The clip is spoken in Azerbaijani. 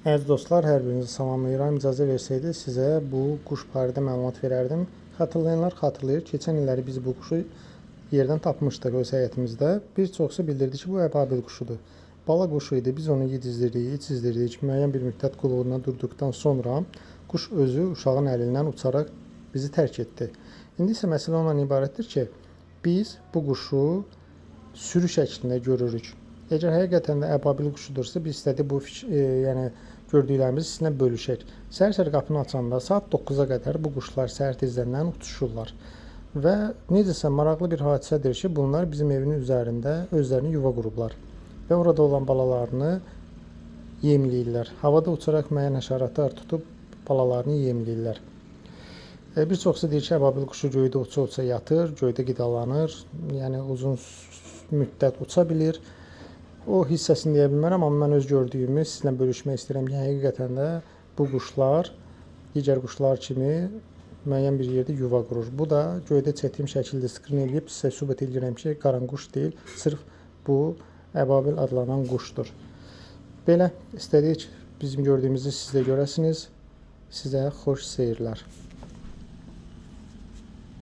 Əziz dostlar, hər birinizi salamlayıram. İcazə versəydi sizə bu quş barədə məlumat verərdim. Xatırlayanlar xatırlayır. Keçən illəri biz bu quşu yerdən tapmışdıq öz həyətimizdə. Bir çoxsu bildirdi ki, bu əbabil quşudur. Bala quşu idi. Biz onu yedizdirdik, içizdirdik. Müəyyən bir müddət qulluğuna durduqdan sonra quş özü uşağın əlindən uçaraq bizi tərk etdi. İndi isə məsələ ondan ibarətdir ki, biz bu quşu sürü şəklində görürük. Əgər həqiqətən də əbabil quşudursa, biz istədik bu yəni gördüklərimizi sizinlə bölüşək. Səhər-səhər qapını açanda saat 9-a qədər bu quşlar səhər tezdən uçuşurlar. Və necəsə maraqlı bir hadisədir ki, bunlar bizim evin üzərində özlərini yuva qurublar. Və orada olan balalarını yemləyirlər. Havada uçaraq müəyyən həşəratlar tutub balalarını yemləyirlər. Bir çoxsu deyir ki, əbabil quşu göydə uça-uça yatır, göydə qidalanır, yəni uzun müddət uça bilir. O hissəsini deyə bilmərəm, amma mən öz gördüyümü sizinlə bölüşmək istəyirəm ki, həqiqətən də bu quşlar digər quşlar kimi müəyyən bir yerdə yuva qurur. Bu da göydə çəkdiyim şəkildə skrin eləyib sizə sübut edirəm ki, qaranquş deyil, sırf bu əbabil adlanan quşdur. Belə istədik bizim gördüyümüzü siz də görəsiniz. Sizə xoş seyirlər.